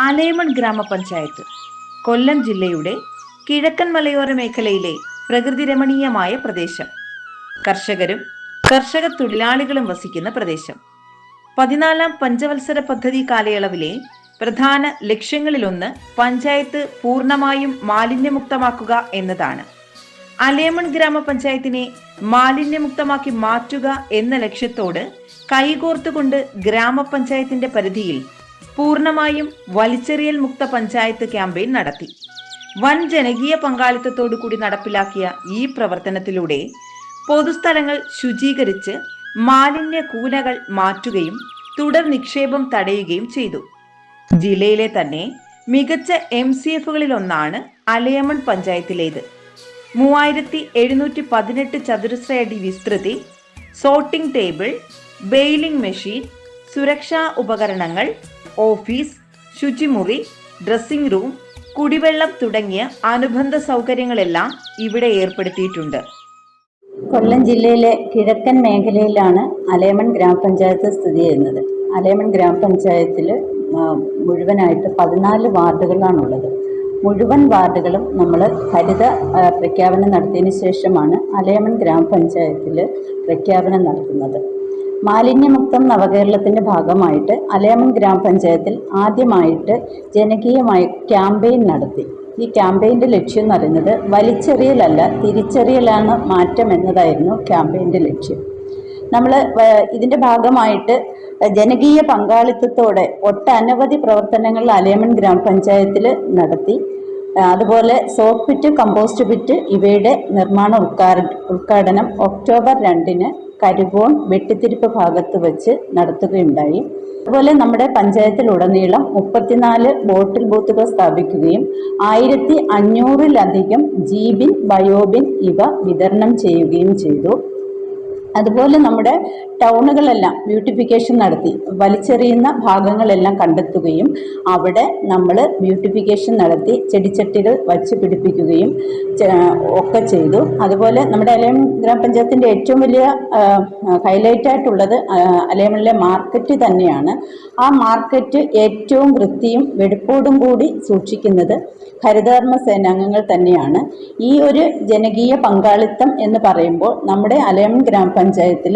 അലേമൺ ഗ്രാമപഞ്ചായത്ത് കൊല്ലം ജില്ലയുടെ കിഴക്കൻ മലയോര മേഖലയിലെ പ്രകൃതി രമണീയമായ പ്രദേശം. കർഷകരും കർഷക തൊഴിലാളികളും വസിക്കുന്ന പ്രദേശം. 14 പഞ്ചവത്സര പദ്ധതി കാലയളവിലെ പ്രധാന ലക്ഷ്യങ്ങളിലൊന്ന് പഞ്ചായത്ത് പൂർണ്ണമായും മാലിന്യമുക്തമാക്കുക എന്നതാണ്. അലേമൺ ഗ്രാമപഞ്ചായത്തിനെ മാലിന്യമുക്തമാക്കി മാറ്റുക എന്ന ലക്ഷ്യത്തോട് കൈകോർത്തുകൊണ്ട് ഗ്രാമപഞ്ചായത്തിന്റെ പരിധിയിൽ പൂർണ്ണമായും വലിച്ചെറിയൽ മുക്ത പഞ്ചായത്ത് ക്യാമ്പയിൻ നടത്തി. വൻ ജനകീയ പങ്കാളിത്തത്തോടു കൂടി നടപ്പിലാക്കിയ ഈ പ്രവർത്തനത്തിലൂടെ പൊതുസ്ഥലങ്ങൾ ശുചീകരിച്ച് മാലിന്യ കൂനകൾ മാറ്റുകയും തുടർ നിക്ഷേപം തടയുകയും ചെയ്തു. ജില്ലയിലെ തന്നെ മികച്ച MCFകളിലൊന്നാണ് അലേമൺ പഞ്ചായത്തിലേത്. 3718 ചതുരശ്ര അടി വിസ്തൃതി, സോർട്ടിംഗ് ടേബിൾ, ബെയിലിംഗ് മെഷീൻ, സുരക്ഷാ ഉപകരണങ്ങൾ, ഓഫീസ്, ശുചിമുറി, ഡ്രസ്സിംഗ് റൂം, കുടിവെള്ളം തുടങ്ങിയ അനുബന്ധ സൗകര്യങ്ങളെല്ലാം ഇവിടെ ഏർപ്പെടുത്തിയിട്ടുണ്ട്. കൊല്ലം ജില്ലയിലെ കിഴക്കൻ മേഖലയിലാണ് അലേമൺ ഗ്രാമപഞ്ചായത്ത് സ്ഥിതി ചെയ്യുന്നത്. അലേമൺ ഗ്രാമപഞ്ചായത്തിൽ മുഴുവനായിട്ട് 14 വാർഡുകളാണുള്ളത്. മുഴുവൻ വാർഡുകളും നമ്മൾ ഹരിത പ്രഖ്യാപനം നടത്തിയതിന് ശേഷമാണ് അലേമൺ ഗ്രാമപഞ്ചായത്തിൽ പ്രഖ്യാപനം നടത്തുന്നത്. മാലിന്യമുക്തം നവകേരളത്തിൻ്റെ ഭാഗമായിട്ട് അലേമൺ ഗ്രാമപഞ്ചായത്തിൽ ആദ്യമായിട്ട് ജനകീയമായ ക്യാമ്പയിൻ നടത്തി. ഈ ക്യാമ്പയിൻ്റെ ലക്ഷ്യം എന്ന് പറയുന്നത് വലിച്ചെറിയലല്ല, തിരിച്ചറിയലാണ് മാറ്റം എന്നതായിരുന്നു ക്യാമ്പയിൻ്റെ ലക്ഷ്യം. നമ്മൾ ഇതിൻ്റെ ഭാഗമായിട്ട് ജനകീയ പങ്കാളിത്തത്തോടെ ഒട്ടനവധി പ്രവർത്തനങ്ങൾ അലേമൺ ഗ്രാമപഞ്ചായത്തിൽ നടത്തി. അതുപോലെ സോപ്പ് പിറ്റ്, കമ്പോസ്റ്റ് പിറ്റ് ഇവയുടെ നിർമ്മാണ ഉദ്ഘാടനം ഒക്ടോബർ 2 കരുകോൺ വെട്ടിത്തിരിപ്പ് ഭാഗത്ത് വെച്ച് നടത്തുകയുണ്ടായി. അതുപോലെ നമ്മുടെ പഞ്ചായത്തിലുടനീളം 34 ബോട്ടിൽ ബൂത്തുകൾ സ്ഥാപിക്കുകയും 1500-ലധികം ജീബിൻ, ബയോബിൻ ഇവ വിതരണം ചെയ്യുകയും ചെയ്തു. അതുപോലെ നമ്മുടെ ടൗണുകളെല്ലാം ബ്യൂട്ടിഫിക്കേഷൻ നടത്തി വലിച്ചെറിയുന്ന ഭാഗങ്ങളെല്ലാം കണ്ടെത്തുകയും അവിടെ നമ്മൾ ബ്യൂട്ടിഫിക്കേഷൻ നടത്തി ചെടിച്ചട്ടികൾ വച്ച് പിടിപ്പിക്കുകയും ഒക്കെ ചെയ്തു. അതുപോലെ നമ്മുടെ അലേമൺ ഗ്രാമപഞ്ചായത്തിൻ്റെ ഏറ്റവും വലിയ ഹൈലൈറ്റായിട്ടുള്ളത് അലേമണിലെ മാർക്കറ്റ് തന്നെയാണ്. ആ മാർക്കറ്റ് ഏറ്റവും വൃത്തിയും വെടിപ്പോടും കൂടി സൂക്ഷിക്കുന്നത് ഹരിതകർമ്മ സേനാംഗങ്ങൾ തന്നെയാണ്. ഈ ഒരു ജനകീയ പങ്കാളിത്തം എന്ന് പറയുമ്പോൾ നമ്മുടെ അലേമൺ ഗ്രാമപഞ്ചായത്തിൽ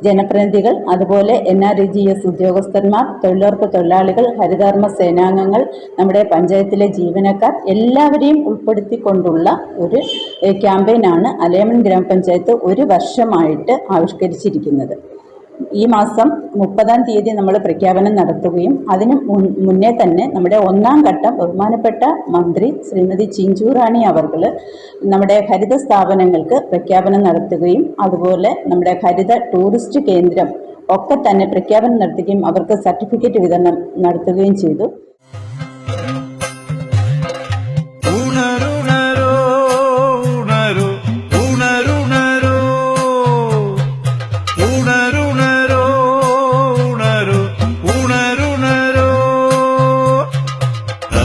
ജനപ്രതിനിധികൾ, അതുപോലെ NREGS ഉദ്യോഗസ്ഥന്മാർ, തൊഴിലുറപ്പ് തൊഴിലാളികൾ, ഹരിതകർമ്മ സേനാംഗങ്ങൾ, നമ്മുടെ പഞ്ചായത്തിലെ ജീവനക്കാർ എല്ലാവരെയും ഉൾപ്പെടുത്തിക്കൊണ്ടുള്ള ഒരു ക്യാമ്പയിനാണ് അലേമൺ ഗ്രാമപഞ്ചായത്ത് ഒരു വർഷമായിട്ട് ആവിഷ്കരിച്ചിരിക്കുന്നത്. ഈ മാസം 30-ാം തീയതി നമ്മൾ പ്രഖ്യാപനം നടത്തുകയും അതിന് മുന്നേ തന്നെ നമ്മുടെ 1-ാം ഘട്ടം ബഹുമാനപ്പെട്ട മന്ത്രി ശ്രീമതി ചിഞ്ചു റാണി അവർകൾ നമ്മുടെ ഹരിത സ്ഥാപനങ്ങൾക്ക് പ്രഖ്യാപനം നടത്തുകയും അതുപോലെ നമ്മുടെ ഹരിത ടൂറിസ്റ്റ് കേന്ദ്രം ഒക്കെ തന്നെ പ്രഖ്യാപനം നടത്തുകയും അവർക്ക് സർട്ടിഫിക്കറ്റ് വിതരണം നടത്തുകയും ചെയ്തു.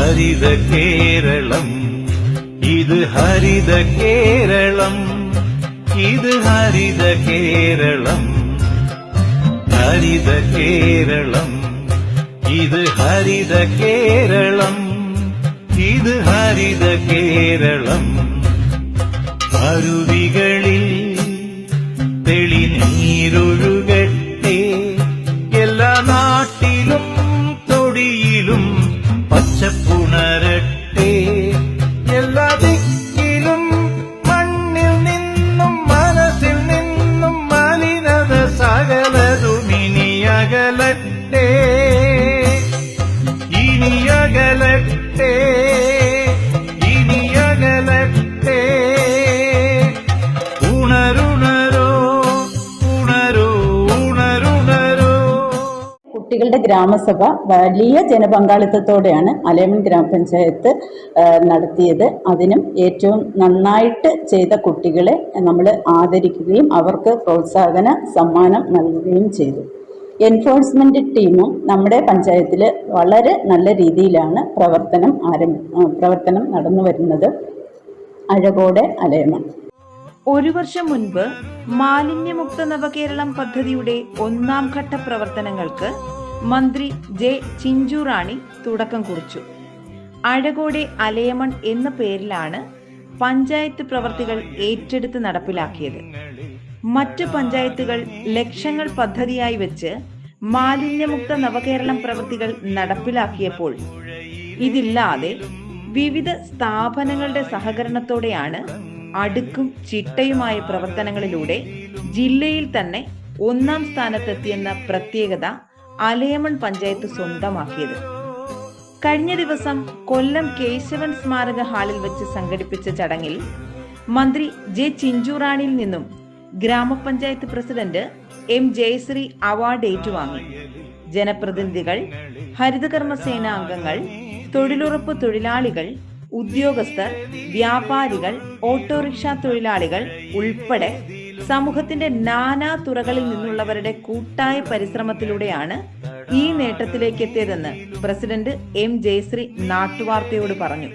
ഹരിത കേരളം, ഇത് ഹരിത കേരളം, ഇത് ഹരിത കേരളം, ഹരിത കേരളം, ഇത് ഹരിത കേരളം, ഇത് ഹരിത കേരളം. അരുവികളിൽ തെളിനീരൊഴുകട്ടെ, എല്ലാ നാട്ടിലും തൊടിയിലും പച്ചപ്പുണരട്ടെ, എല്ലാ ദിക്കിലും മണ്ണിൽ നിന്നും മനസ്സിൽ നിന്നും മലിനത സകലതും ഇനിയകലട്ടെ, ഇനിയകലട്ടെ, ഇനിയകലട്ടെ. ഉണരുണരോ, ഉണരോ, ഉണരുണരോ. കുട്ടികളുടെ ഗ്രാമസഭ വലിയ ജനപങ്കാളിത്തത്തോടെയാണ് അലേമൺ ഗ്രാമപഞ്ചായത്ത് നടത്തിയത്. അതിനും ഏറ്റവും നന്നായിട്ട് ചെയ്ത കുട്ടികളെ നമ്മൾ ആദരിക്കുകയും അവർക്ക് പ്രോത്സാഹന സമ്മാനം നൽകുകയും ചെയ്തു. എൻഫോഴ്സ്മെൻറ്റ് ടീമും നമ്മുടെ പഞ്ചായത്തിൽ വളരെ നല്ല രീതിയിലാണ് പ്രവർത്തനം നടന്നു വരുന്നത്. അഴകോടെ അലേമൺ. ഒരു വർഷം മുൻപ് മാലിന്യമുക്ത നവകേരളം പദ്ധതിയുടെ 1-ാം ഘട്ട പ്രവർത്തനങ്ങൾക്ക് മന്ത്രി ജെ ചിഞ്ചുറാണി തുടക്കം കുറിച്ചു. അഴകോടെ അലയമൺ എന്ന പേരിലാണ് പഞ്ചായത്ത് പ്രവർത്തികൾ ഏറ്റെടുത്ത് നടപ്പിലാക്കിയത്. മറ്റു പഞ്ചായത്തുകൾ ലക്ഷങ്ങൾ പദ്ധതിയായി വെച്ച് മാലിന്യമുക്ത നവകേരളം പ്രവൃത്തികൾ നടപ്പിലാക്കിയപ്പോൾ ഇതില്ലാതെ വിവിധ സ്ഥാപനങ്ങളുടെ സഹകരണത്തോടെയാണ് അടുക്കും ചിട്ടയുമായ പ്രവർത്തനങ്ങളിലൂടെ ജില്ലയിൽ തന്നെ 1ാം സ്ഥാനത്തെത്തിയെന്ന പ്രത്യേകത അലയമൺ പഞ്ചായത്ത് സ്വന്തമാക്കിയത്. കഴിഞ്ഞ ദിവസം കൊല്ലം കേശവൻ സ്മാരക ഹാളിൽ വെച്ച് സംഘടിപ്പിച്ച ചടങ്ങിൽ മന്ത്രി ജെ ചിഞ്ചുറാണിയിൽ നിന്നും ഗ്രാമപഞ്ചായത്ത് പ്രസിഡന്റ് എം ജയശ്രീ അവാർഡ് ഏറ്റുവാങ്ങി. ജനപ്രതിനിധികൾ, ഹരിതകർമ്മസേന അംഗങ്ങൾ, തൊഴിലുറപ്പ് തൊഴിലാളികൾ, ഉദ്യോഗസ്ഥർ, വ്യാപാരികൾ, ഓട്ടോറിക്ഷ തൊഴിലാളികൾ ഉൾപ്പെടെ സമൂഹത്തിന്റെ നാനാ തുറകളിൽ നിന്നുള്ളവരുടെ കൂട്ടായ പരിശ്രമത്തിലൂടെയാണ് ഈ നേട്ടത്തിലേക്ക് എത്തിയതെന്ന് പ്രസിഡന്റ് എം ജയശ്രീ നാട്ടുവാർത്തയോട് പറഞ്ഞു.